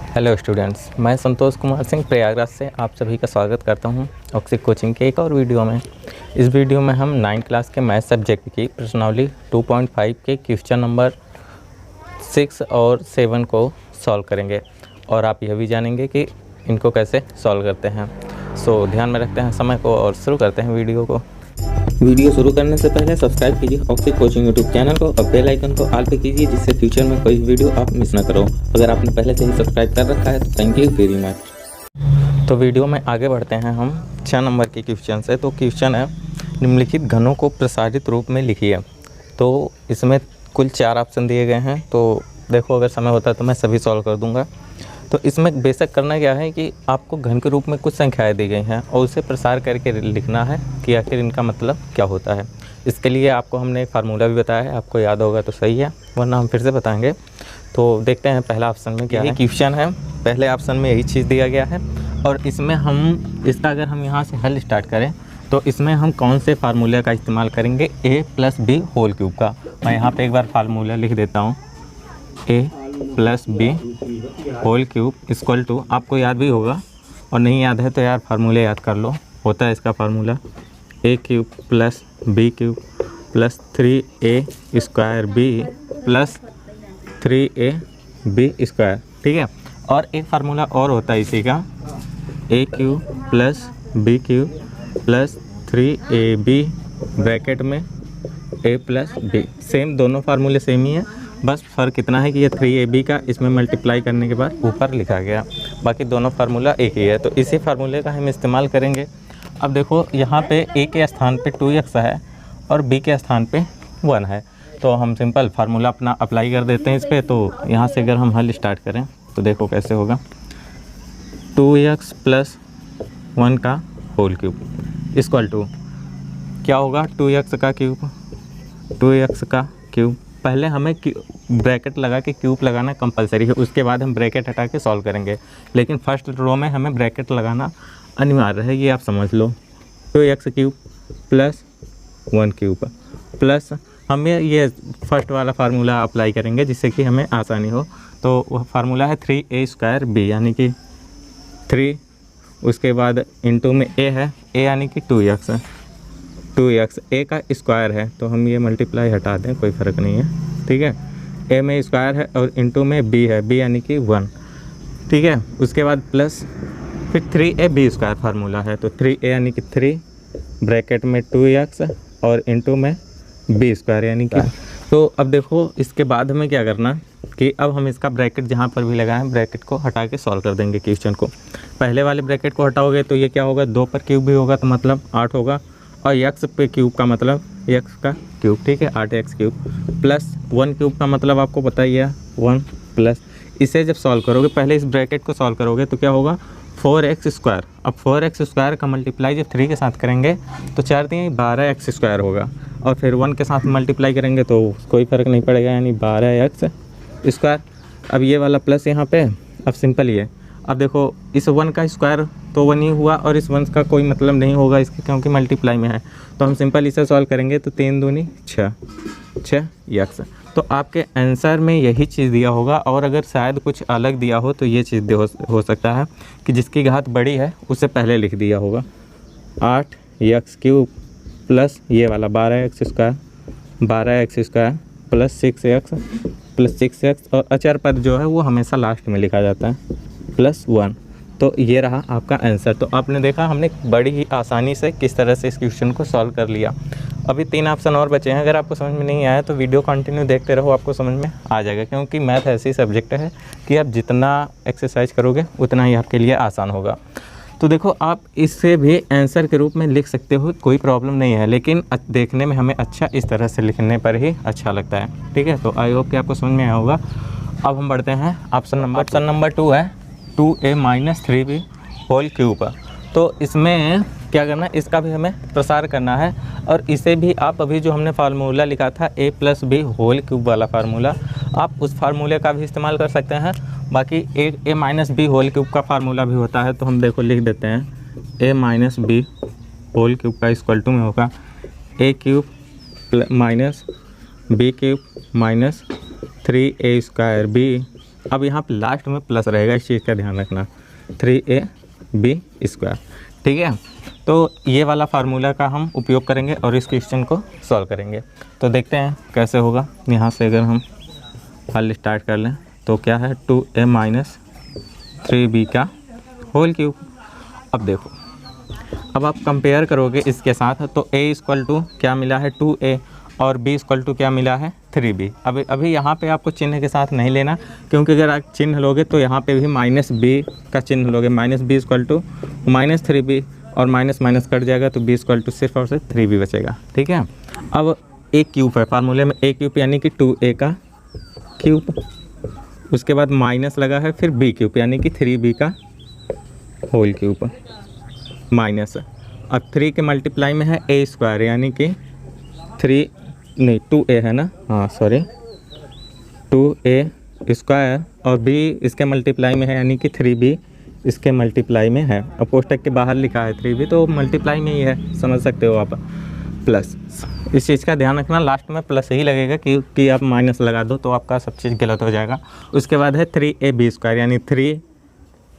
Hello students, मैं संतोष कुमार सिंह प्रयागराज से आप सभी का स्वागत करता हूं ऑक्सिक कोचिंग के एक और वीडियो में। इस वीडियो में हम 9th क्लास के मैथ सब्जेक्ट की प्रश्नावली 2.5 के क्वेश्चन नंबर 6 और 7 को सॉल्व करेंगे और आप यह भी जानेंगे कि इनको कैसे सॉल्व करते हैं। सो ध्यान में रखते हैं समय को और शुरू करते हैं वीडियो को। वीडियो शुरू करने से पहले सब्सक्राइब कीजिए ऑक्सिक कोचिंग यूट्यूब चैनल को और बेल आइकन को ऑल पे कीजिए, जिससे फ्यूचर में कोई वीडियो आप मिस ना करो। अगर आपने पहले से ही सब्सक्राइब कर रखा है तो थैंक यू वेरी मच। तो वीडियो में आगे बढ़ते हैं हम 6 नंबर के क्वेश्चन से। तो क्वेश्चन है, निम्नलिखित घनों को प्रसारित रूप में लिखिए। तो इसमें कुल 4 ऑप्शन दिए गए हैं। तो देखो, अगर समय होता तो मैं सभी सॉल्व कर दूँगा। तो इसमें बेसिक करना क्या है कि आपको घन के रूप में कुछ संख्याएं दी गई हैं और उसे प्रसार करके लिखना है कि आखिर इनका मतलब क्या होता है। इसके लिए आपको हमने एक फार्मूला भी बताया है, आपको याद होगा तो सही है, वरना हम फिर से बताएंगे। तो देखते हैं पहला ऑप्शन में क्या है। क्वेश्चन है, पहले ऑप्शन में यही चीज़ दिया गया है और इसमें हम इसका अगर हम यहाँ से हल स्टार्ट करें तो इसमें हम कौन से फार्मूले का इस्तेमाल करेंगे, a+b होल क्यूब का। मैं यहाँ पर एक बार फार्मूला लिख देता हूँ, a+b whole cube equal to, आपको याद भी होगा और नहीं याद है तो यार फार्मूले याद कर लो। होता है इसका formula a cube plus b cube plus 3a² b plus 3ab²। ठीक है, और एक फार्मूला और होता है इसी का, a cube plus b cube plus 3ab bracket में a प्लस b। सेम, दोनों फार्मूले सेम ही है, बस फ़र्क इतना है कि ये 3ab का इसमें मल्टीप्लाई करने के बाद ऊपर लिखा गया, बाकी दोनों फार्मूला एक ही है। तो इसी फार्मूले का हम इस्तेमाल करेंगे। अब देखो, यहाँ पे a के स्थान पे 2x है और b के स्थान पे 1 है। तो हम सिंपल फार्मूला अपना अप्लाई कर देते हैं इस पर। तो यहाँ से अगर हम हल स्टार्ट करें तो देखो कैसे होगा, 2x प्लस 1 का होल क्यूब इक्वल टू क्या होगा, 2x का क्यूब, 2x का क्यूब। पहले हमें ब्रैकेट लगा के क्यूब लगाना कंपलसरी है, उसके बाद हम ब्रैकेट हटा के सॉल्व करेंगे, लेकिन फर्स्ट रो में हमें ब्रैकेट लगाना अनिवार्य है, ये आप समझ लो। 2x cube plus 1 cube plus हमें ये फर्स्ट वाला फार्मूला अप्लाई करेंगे जिससे कि हमें आसानी हो। तो वह फार्मूला है 3a² b, यानी कि 3, उसके बाद इंटू में a है, a यानी कि 2x, 2x a का स्क्वायर है तो हम ये मल्टीप्लाई हटा दें, कोई फ़र्क नहीं है। ठीक है, a में स्क्वायर है और इंटू में b है, b यानी कि 1। ठीक है, उसके बाद प्लस फिर 3ab² फार्मूला है, तो 3a यानी कि 3 ब्रैकेट में 2x और इंटू में b² यानी कि। तो अब देखो, इसके बाद हमें क्या करना कि अब हम इसका ब्रैकेट जहाँ पर भी लगाएं ब्रैकेट को हटा के सॉल्व कर देंगे क्वेश्चन को। पहले वाले ब्रैकेट को हटाओगे तो ये क्या होगा, 2 पर क्यूब भी होगा तो मतलब 8 होगा, और x पे क्यूब का मतलब x का क्यूब। ठीक है, 8x क्यूब प्लस 1 क्यूब का मतलब आपको पता ही है 1 प्लस। इसे जब सॉल्व करोगे, पहले इस ब्रैकेट को सॉल्व करोगे तो क्या होगा, 4x²। अब 4x² का मल्टीप्लाई जब 3 के साथ करेंगे तो 4 3 12x² होगा, और फिर 1 के साथ मल्टीप्लाई करेंगे तो कोई फ़र्क नहीं पड़ेगा, यानी 12x²। अब ये वाला प्लस यहाँ पे, अब सिंपल ये, अब देखो इस 1 का स्क्वायर तो 1 ही हुआ और इस 1 का कोई मतलब नहीं होगा इसके, क्योंकि मल्टीप्लाई में है। तो हम सिंपल इसे सॉल्व करेंगे तो 3 दूनी 6, 6x। तो आपके आंसर में यही चीज़ दिया होगा, और अगर शायद कुछ अलग दिया हो तो ये चीज़ हो सकता है कि जिसकी घात बड़ी है उसे पहले लिख दिया होगा, 8x³ प्लस ये वाला 12x² प्लस 6x और अचर पद जो है वो हमेशा लास्ट में लिखा जाता है, प्लस 1। तो ये रहा आपका आंसर। तो आपने देखा हमने बड़ी ही आसानी से किस तरह से इस क्वेश्चन को सॉल्व कर लिया। अभी 3 ऑप्शन और बचे हैं, अगर आपको समझ में नहीं आया तो वीडियो कंटिन्यू देखते रहो, आपको समझ में आ जाएगा, क्योंकि मैथ ऐसी सब्जेक्ट है कि आप जितना एक्सरसाइज करोगे उतना ही आपके लिए आसान होगा। तो देखो, आप इससे भी आंसर के रूप में लिख सकते हो, कोई प्रॉब्लम नहीं है, लेकिन देखने में हमें अच्छा इस तरह से लिखने पर ही अच्छा लगता है। ठीक है, तो आई होप कि आपको समझ में आया होगा। अब हम बढ़ते हैं ऑप्शन नंबर 2 है 2a-3b होल क्यूब। तो इसमें क्या करना है, इसका भी हमें प्रसार करना है, और इसे भी आप अभी जो हमने फार्मूला लिखा था a+b होल क्यूब वाला फार्मूला, आप उस फार्मूले का भी इस्तेमाल कर सकते हैं। बाकी a-b होल क्यूब का फार्मूला भी होता है, तो हम देखो लिख देते हैं, a-b होल क्यूब का इक्वल टू में होगा a³ minus b³ minus 3a² b अब यहाँ पे लास्ट में प्लस रहेगा, इस चीज़ का ध्यान रखना, 3ab²। ठीक है, तो ये वाला फार्मूला का हम उपयोग करेंगे और इस क्वेश्चन को सॉल्व करेंगे। तो देखते हैं कैसे होगा। यहाँ से अगर हम हल स्टार्ट कर लें तो क्या है, 2a - 3b²। अब देखो, अब आप कंपेयर करोगे इसके साथ, तो a = क्या मिला है 2a और b = क्या मिला है 3b। अभी यहाँ पे आपको चिन्ह के साथ नहीं लेना, क्योंकि अगर आप चिन्ह लोगे तो यहाँ पे भी -b का चिन्ह लोगे, -b = -3b और माइनस माइनस कट जाएगा तो b = सिर्फ और सिर्फ 3b बचेगा। ठीक है, अब a³ है फार्मूले में, a³ यानी कि 2a², उसके बाद माइनस लगा है, फिर b³ यानी कि 3b² माइनस। अब 3 के मल्टीप्लाई में है a² यानी कि 2a है ना, हाँ सॉरी 2a² और b इसके मल्टीप्लाई में है यानी कि 3b इसके मल्टीप्लाई में है। अब कोष्टक के बाहर लिखा है 3b तो मल्टीप्लाई में ही है, समझ सकते हो आप। प्लस, इस चीज़ का ध्यान रखना, लास्ट में प्लस ही लगेगा, क्योंकि आप माइनस लगा दो तो आपका सब चीज़ गलत हो जाएगा। उसके बाद है 3ab² यानी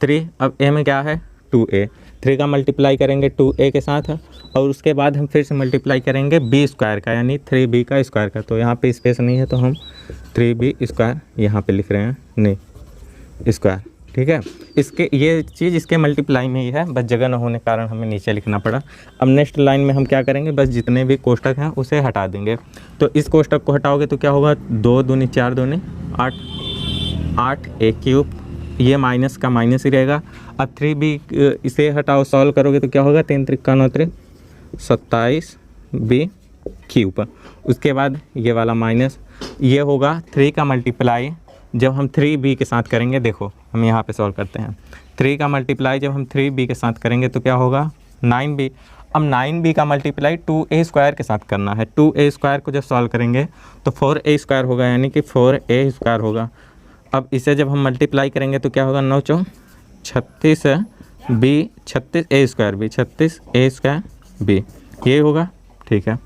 3, अब a में क्या है 2a, 3 का मल्टीप्लाई करेंगे 2a के साथ, और उसके बाद हम फिर से मल्टीप्लाई करेंगे b² का यानी 3b² का। तो यहाँ पे स्पेस नहीं है तो हम 3b² यहाँ पे लिख रहे हैं, नहीं स्क्वायर। ठीक है, इसके ये चीज़ इसके मल्टीप्लाई में ही है, बस जगह न होने के कारण हमें नीचे लिखना पड़ा। अब नेक्स्ट लाइन में हम क्या करेंगे, बस जितने भी कोष्टक हैं उसे हटा देंगे। तो इस कोष्टक को हटाओगे तो क्या होगा, 2 दूनी 4 दूनी 8, 8a³, ये माइनस का माइनस ही रहेगा। अब 3b इसे हटाओ, सॉल्व करोगे तो क्या होगा, 3 × 9 = 27b³। उसके बाद ये वाला माइनस, ये होगा 3 का मल्टीप्लाई जब हम 3b के साथ करेंगे। देखो हम यहाँ पे सॉल्व करते हैं, 3 का मल्टीप्लाई जब हम 3b के साथ करेंगे तो क्या होगा 9b। अब 9b का मल्टीप्लाई 2a² के साथ करना है, 2a² को जब सॉल्व करेंगे तो 4a² होगा यानी कि 4a² होगा। अब इसे जब हम मल्टीप्लाई करेंगे तो क्या होगा, 9 × 4 36b, 36a²b ये होगा। ठीक है,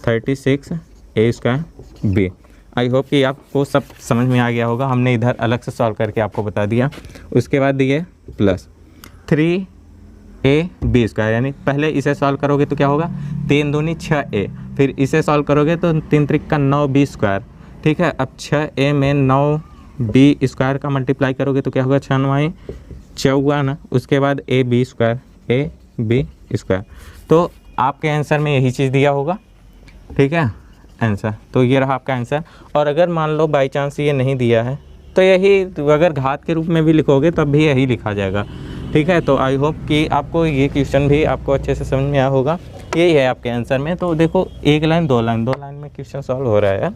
36a²b। आई होप कि आपको सब समझ में आ गया होगा, हमने इधर अलग से सॉल्व करके आपको बता दिया। उसके बाद दिए प्लस 3ab² यानी पहले इसे सॉल्व करोगे तो क्या होगा, 3 दूनी 6a, फिर इसे सॉल्व करोगे तो 3 × 9b²। ठीक है, अब 6a में 9b² का मल्टीप्लाई करोगे तो क्या होगा, 6 × 9 = 54। उसके बाद ab²। तो आपके आंसर में यही चीज़ दिया होगा। ठीक है आंसर, तो ये रहा आपका आंसर। और अगर मान लो बाई चांस ये नहीं दिया है तो यही, अगर घात के रूप में भी लिखोगे तब भी यही लिखा जाएगा। ठीक है, तो आई होप कि आपको ये क्वेश्चन भी आपको अच्छे से समझ में आया होगा। यही है आपके आंसर में। तो देखो 1 लाइन 2 लाइन में क्वेश्चन सॉल्व हो रहा है।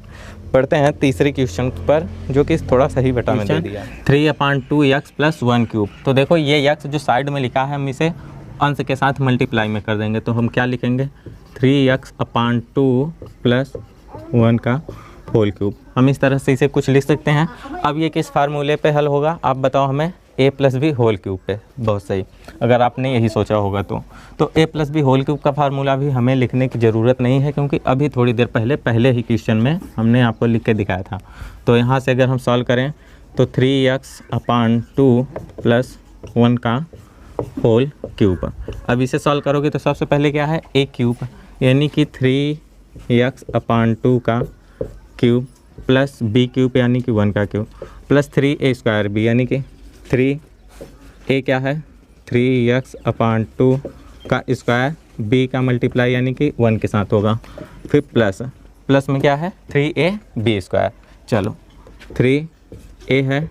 पढ़ते हैं तीसरे क्वेश्चन पर, जो कि थोड़ा सही बटा में दे दिया, 3/2x + 1³। तो देखो ये x जो साइड में लिखा है हम इसे अंश के साथ मल्टीप्लाई में कर देंगे। तो हम क्या लिखेंगे, 3x/2 + 1³ हम इस तरह से इसे कुछ लिख सकते हैं। अब ये किस फार्मूले पे हल होगा आप बताओ हमें, a + b³ पे। बहुत सही, अगर आपने यही सोचा होगा तो a + b³ का फार्मूला भी हमें लिखने की ज़रूरत नहीं है, क्योंकि अभी थोड़ी देर पहले ही क्वेश्चन में हमने आपको लिख के दिखाया था। तो यहाँ से अगर हम सॉल्व करें तो 3x/2 + 1³। अब इसे सॉल्व करोगे तो सबसे पहले क्या है, a³ यानी कि 3x/2 का क्यूब प्लस b³ यानी कि 1³ प्लस 3a² यानी कि 3a क्या है 3x/2 का स्क्वायर, b का मल्टीप्लाई यानी कि 1 के साथ होगा, फिर प्लस में क्या है 3ab²। चलो 3a है,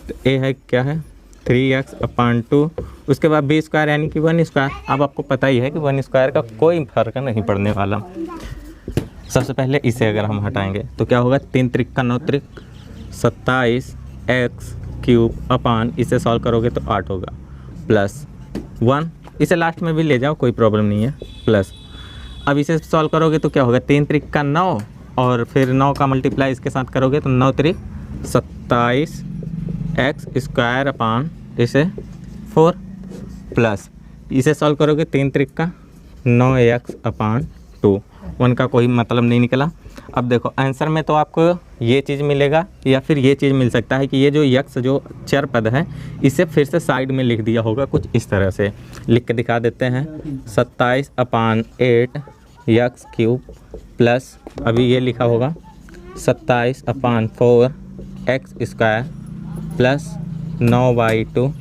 तो a है क्या है 3x/2, उसके बाद b² यानी कि 1²। अब आपको पता ही है कि 1² का कोई फर्क नहीं पड़ने वाला। सबसे पहले इसे अगर हम हटाएंगे तो क्या होगा, 3 × 9 = 27x³ इसे सॉल्व करोगे तो 8 होगा, प्लस 1 इसे लास्ट में भी ले जाओ कोई प्रॉब्लम नहीं है, प्लस अब इसे सॉल्व करोगे तो क्या होगा 3 × 9 और फिर 9 का मल्टीप्लाई इसके साथ करोगे तो 9 × 3 = 27x² इसे 4 प्लस इसे सॉल्व करोगे 3 × 9x/2, 1 का कोई मतलब नहीं निकला। अब देखो आंसर में तो आपको ये चीज़ मिलेगा या फिर ये चीज़ मिल सकता है कि ये जो यक्स जो चर पद है इसे फिर से साइड में लिख दिया होगा कुछ इस तरह से। लिख के दिखा देते हैं 27/8 यक्स क्यूब प्लस अभी ये लिखा होगा 27/4 x square plus 9/2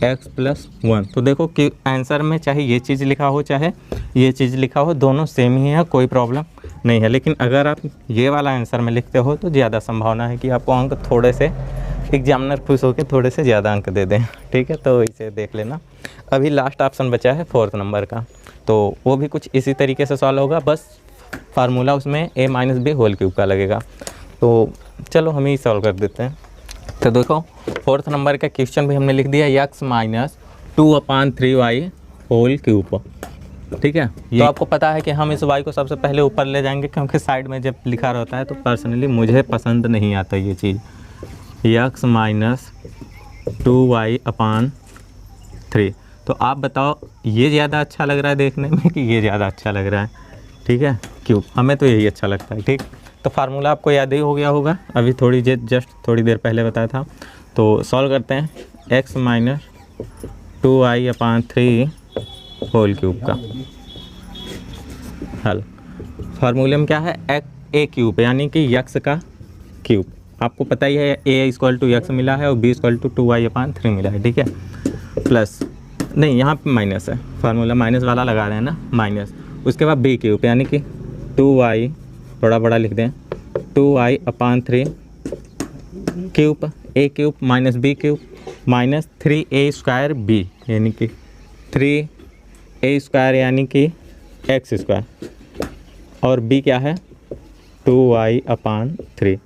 x plus 1। तो देखो कि आंसर में चाहे ये चीज़ लिखा हो चाहे ये चीज़ लिखा हो, दोनों सेम ही है, कोई प्रॉब्लम नहीं है। लेकिन अगर आप ये वाला आंसर में लिखते हो तो ज़्यादा संभावना है कि आपको अंक थोड़े से, एग्जामिनर खुश होकर थोड़े से ज़्यादा अंक दे दें। ठीक है, तो इसे देख लेना। अभी लास्ट ऑप्शन बचा है 4th नंबर का, तो वो भी कुछ इसी तरीके से सॉल्व होगा, बस फार्मूला उसमें a - b होल क्यूब का लगेगा। तो चलो हम ही सॉल्व कर देते हैं। तो देखो 4th नंबर का क्वेश्चन भी हमने लिख दिया x - 2/3y होल क्यूब। ठीक है, तो आपको पता है कि हम इस y को सबसे पहले ऊपर ले जाएंगे, क्योंकि साइड में जब लिखा रहता है तो पर्सनली मुझे पसंद नहीं आता ये चीज़। x - 2y/3। तो आप बताओ ये ज़्यादा अच्छा लग रहा है देखने में कि ये ज़्यादा अच्छा लग रहा है? ठीक है, क्यूब, हमें तो यही अच्छा लगता है। ठीक, तो फार्मूला आपको याद ही हो गया होगा, अभी जस्ट थोड़ी देर पहले बताया था। तो सॉल्व करते हैं x - 2y/3 होल क्यूब का हल। फार्मूले में क्या है, a क्यूब यानी कि यक्स का क्यूब। आपको पता ही है a = x मिला है और b = 2y/3 मिला है। ठीक है, प्लस नहीं, यहाँ पे माइनस है, फार्मूला माइनस वाला लगा रहे हैं ना, माइनस। उसके बाद b क्यूब यानी कि 2y, थोड़ा बड़ा लिख दें, 2y/3 cube, a cube minus b cube minus 3a² यानी कि 3a² यानी कि x स्क्वायर, और b क्या है 2y/3।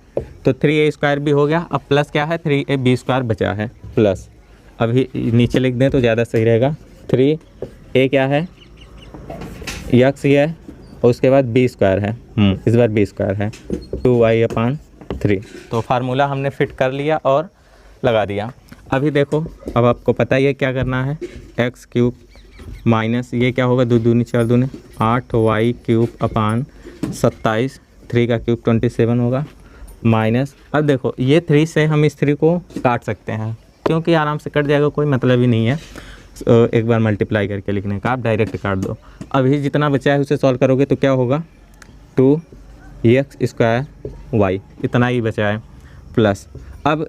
तो 3a² भी हो गया। अब प्लस क्या है, 3ab² बचा है प्लस, अभी नीचे लिख दें तो ज़्यादा सही रहेगा। 3a क्या है, x ही है, और उसके बाद b² है, इस बार b² है 2y/3। तो फार्मूला हमने फिट कर लिया और लगा दिया। अभी देखो, अब आपको पता ही है क्या करना है, x क्यूब माइनस ये क्या होगा, 2 दूनी 4 दूनी 8y³/27, 3 का क्यूब 27 होगा, माइनस। अब देखो ये 3 से हम इस 3 को काट सकते हैं, क्योंकि आराम से कट जाएगा, कोई मतलब ही नहीं है एक बार मल्टीप्लाई करके लिखने का, आप डायरेक्ट काट दो। अभी जितना बचा है उसे सॉल्व करोगे तो क्या होगा, 2x² y, इतना ही बचा है, प्लस अब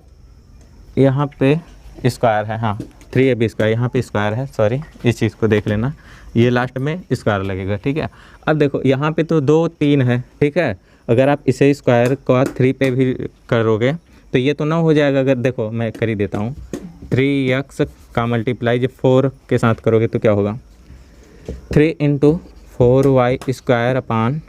यहाँ पे स्क्वायर है, हाँ 3ab², यहाँ पे स्क्वायर है, सॉरी इस चीज़ को देख लेना, ये लास्ट में स्क्वायर लगेगा। ठीक है, अब देखो यहाँ पे तो 2 3 है। ठीक है, अगर आप इसे स्क्वायर को 3 पे भी करोगे तो ये तो ना हो जाएगा। अगर देखो मैं कर ही देता हूँ, 3x का मल्टीप्लाई जब 4 के साथ करोगे तो क्या होगा, 3 × 4y²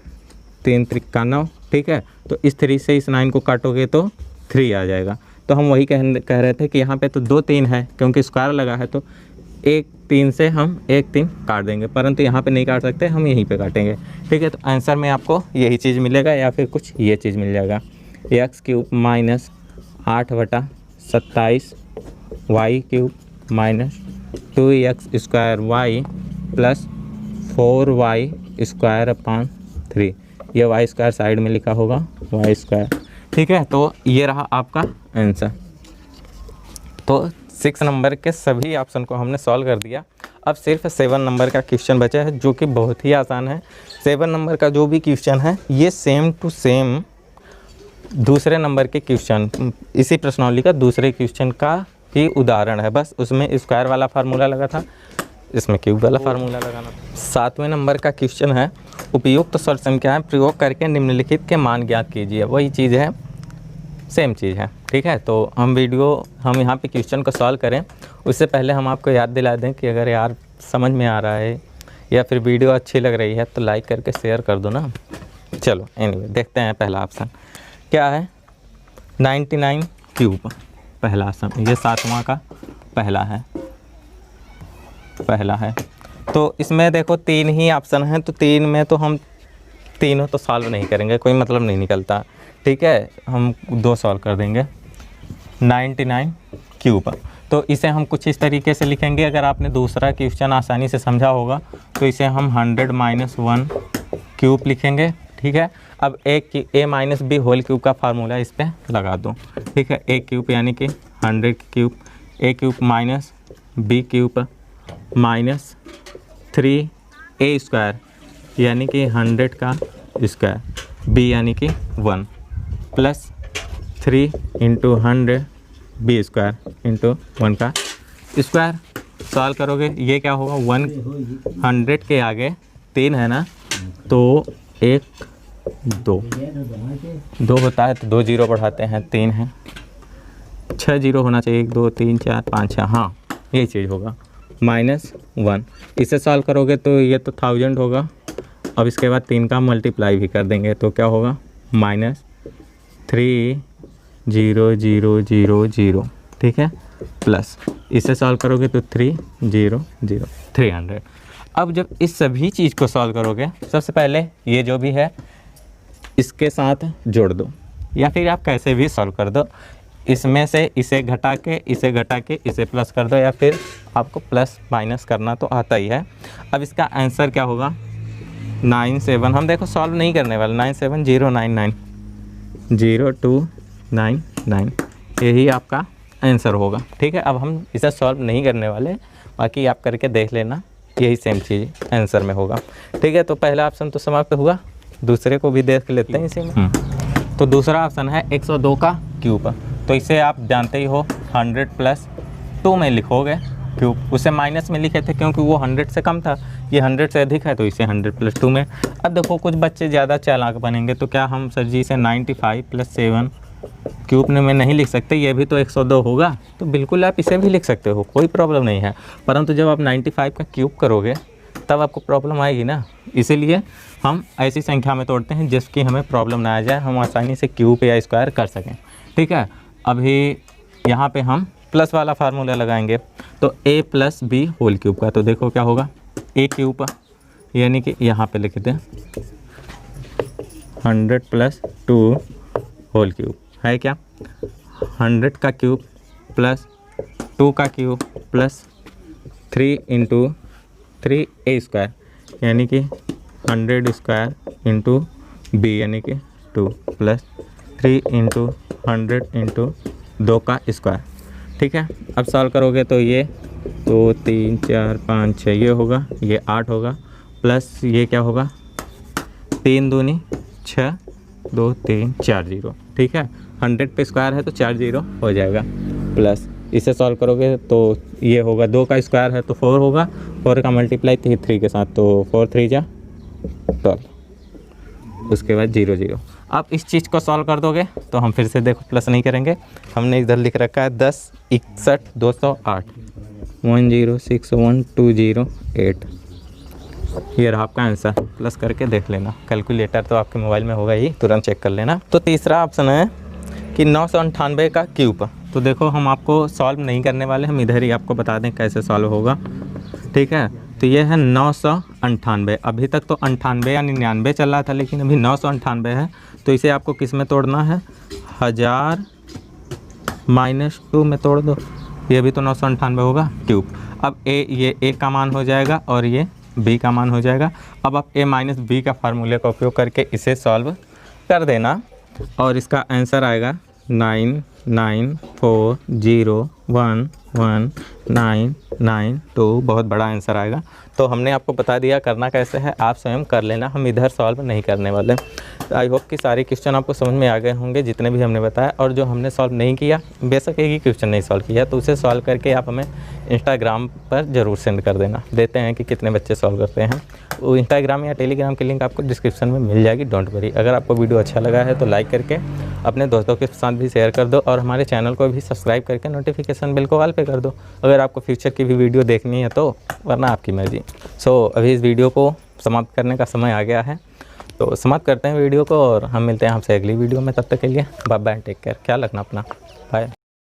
3 × 3 = 9। ठीक है, तो इस 3 से इस 9 को काटोगे तो 3 आ जाएगा। तो हम वही कह रहे थे कि यहाँ पे तो 2 3 है, क्योंकि स्क्वायर लगा है तो 1 3 से हम 1 3 काट देंगे, परंतु यहाँ पे नहीं काट सकते, हम यहीं पे काटेंगे। ठीक है, तो आंसर में आपको यही चीज़ मिलेगा या फिर कुछ ये चीज़ मिल जाएगा, x³ minus 8/27 y³ minus 2x² plus 4y² ये y² साइड में लिखा होगा y²। ठीक है, तो ये रहा आपका आंसर। तो 6 नंबर के सभी ऑप्शन को हमने सॉल्व कर दिया। अब सिर्फ 7 नंबर का क्वेश्चन बचा है, जो कि बहुत ही आसान है। 7 नंबर का जो भी क्वेश्चन है ये सेम टू सेम दूसरे नंबर के क्वेश्चन, इसी प्रश्नावली का दूसरे क्वेश्चन का ही उदाहरण है, बस उसमें स्क्वायर वाला फार्मूला लगा था, इसमें क्यूब वाला फार्मूला लगाना। 7वें नंबर का क्वेश्चन है, उपयुक्त शर्त संख्याएं प्रयोग करके निम्नलिखित के मान ज्ञात कीजिए। वही चीज़ है, सेम चीज़ है। ठीक है, तो हम यहाँ पे क्वेश्चन को सॉल्व करें उससे पहले हम आपको याद दिला दें कि अगर यार समझ में आ रहा है या फिर वीडियो अच्छी लग रही है तो लाइक करके शेयर कर दो ना। चलो एनीवे देखते हैं पहला ऑप्शन क्या है, 99 क्यूब पहला ऑप्शन, ये 7वां का पहला है। तो इसमें देखो 3 ही ऑप्शन हैं, तो 3 में तो हम तीनों तो सॉल्व नहीं करेंगे, कोई मतलब नहीं निकलता। ठीक है, हम 2 सॉल्व कर देंगे। 99 क्यूब, तो इसे हम कुछ इस तरीके से लिखेंगे, अगर आपने दूसरा क्वेश्चन आसानी से समझा होगा तो इसे हम 100 - 1 क्यूब लिखेंगे। ठीक है। अब a minus b whole cube का फार्मूला इस पर लगा दो, ठीक है। a क्यूब यानी कि 100 cube, a cube minus b cube minus 3a square यानी कि 100 का स्क्वायर, b यानी कि 1 plus 3 into 100 b square into 1 का स्क्वायर। सॉल्व करोगे ये क्या होगा, 100 के आगे 3 है ना, तो 1 2 होता है तो 2 जीरो बढ़ाते हैं, 3 है, 6 जीरो होना चाहिए, 1 2 3 4 5 6, हाँ यही चीज़ होगा -1। इसे सॉल्व करोगे तो ये तो 1000 होगा। अब इसके बाद 3 का मल्टीप्लाई भी कर देंगे तो क्या होगा -3000, ठीक है, प्लस इसे सॉल्व करोगे तो 300 300। अब जब इस सभी चीज़ को सॉल्व करोगे, सबसे पहले ये जो भी है इसके साथ जोड़ दो, या फिर आप कैसे भी सॉल्व कर दो, इसमें से इसे घटा के इसे प्लस कर दो, या फिर आपको प्लस माइनस करना तो आता ही है। अब इसका आंसर क्या होगा 97, हम देखो सॉल्व नहीं करने वाले, 97099 यही आपका आंसर होगा, ठीक है। अब हम इसे सॉल्व नहीं करने वाले, बाकी आप करके देख लेना, यही सेम चीज़ आंसर में होगा, ठीक है। तो पहला ऑप्शन तो समाप्त हुआ, दूसरे को भी देख लेते हैं इसी में। तो दूसरा ऑप्शन है 102 का क्यूब, तो इसे आप जानते ही हो 100 + 2 में लिखोगे क्यूब, उसे माइनस में लिखे थे क्योंकि वो 100 से कम था, ये 100 से अधिक है तो इसे 100 + 2 में। अब देखो कुछ बच्चे ज़्यादा चालाक बनेंगे, तो क्या हम सर जी इसे 95 + 7 क्यूब में नहीं लिख सकते, ये भी तो 102 होगा, तो बिल्कुल आप इसे भी लिख सकते हो, कोई प्रॉब्लम नहीं है। परंतु जब आप 95 का क्यूब करोगे तब आपको प्रॉब्लम आएगी ना, इसीलिए हम ऐसी संख्या में तोड़ते हैं जिसकी हमें प्रॉब्लम ना आ जाए, हम आसानी से क्यूब या स्क्वायर कर सकें, ठीक है। अभी यहाँ पे हम प्लस वाला फार्मूला लगाएंगे, तो a + b होल क्यूब का, तो देखो क्या होगा a क्यूब यानी कि यहाँ पे लिख दें 100 + 2 होल क्यूब है क्या, 100 का क्यूब प्लस 2 का cube plus 3 into 3a square यानी कि 100 स्क्वायर इंटू b यानी कि 2 प्लस 3 इंटू 100 इंटू 2 का स्क्वायर, ठीक है। अब सॉल्व करोगे तो ये 2 3 4 5 6 ये होगा, ये 8 होगा, प्लस ये क्या होगा 3 दूनी 6 2 3 4 0, ठीक है। 100 पे स्क्वायर है तो 4 0 हो जाएगा, प्लस इसे सॉल्व करोगे तो ये होगा 2 का स्क्वायर है तो 4 होगा, 4 का मल्टीप्लाई 3 के साथ, तो 4 3 जा 12, उसके बाद 0 0। आप इस चीज़ को सॉल्व कर दोगे तो हम फिर से देखो प्लस नहीं करेंगे, हमने इधर लिख रखा है 10 61 208 1061208, ये रहा आपका आंसर। प्लस करके देख लेना, कैलकुलेटर तो आपके मोबाइल में होगा ही, तुरंत चेक कर लेना। तो तीसरा ऑप्शन है कि 998 का क्यूब, तो देखो हम आपको सॉल्व नहीं करने वाले, हम इधर ही आपको बता दें कैसे सॉल्व होगा, ठीक है। तो ये है 998, अभी तक तो 98 या 99 चल रहा था, लेकिन अभी 998 है, तो इसे आपको किस में तोड़ना है 1000 - 2 में तोड़ दो, ये भी तो 998 होगा क्यूब। अब ये a का मान हो जाएगा और ये b का मान हो जाएगा। अब आप a - b का फार्मूले का उपयोग करके इसे सॉल्व कर देना और इसका आंसर आएगा 994011992, बहुत बड़ा आंसर आएगा। तो हमने आपको बता दिया करना कैसे है, आप स्वयं कर लेना, हम इधर सॉल्व नहीं करने वाले। आई होप कि सारे क्वेश्चन आपको समझ में आ गए होंगे जितने भी हमने बताया, और जो हमने सॉल्व नहीं किया, बेशक एक ही क्वेश्चन नहीं सॉल्व किया, तो उसे सॉल्व करके आप हमें इंस्टाग्राम पर ज़रूर सेंड कर देना, देते हैं कि कितने बच्चे सॉल्व करते हैं। वो इंस्टाग्राम या टेलीग्राम की लिंक आपको डिस्क्रिप्शन में मिल जाएगी, डोंट वरी। अगर आपको वीडियो अच्छा लगा है तो लाइक करके अपने दोस्तों के साथ भी शेयर कर दो, और हमारे चैनल को भी सब्सक्राइब करके नोटिफिकेशन बिल को ऑल पे कर दो, अगर आपको फ्यूचर की भी वीडियो देखनी है तो, वरना आपकी मर्जी। सो अभी इस वीडियो को समाप्त करने का समय आ गया है, तो समाप्त करते हैं वीडियो को, और हम मिलते हैं आपसे अगली वीडियो में। तब तक के लिए बाय बाय, टेक केयर, ख्याल रखना अपना, बाय।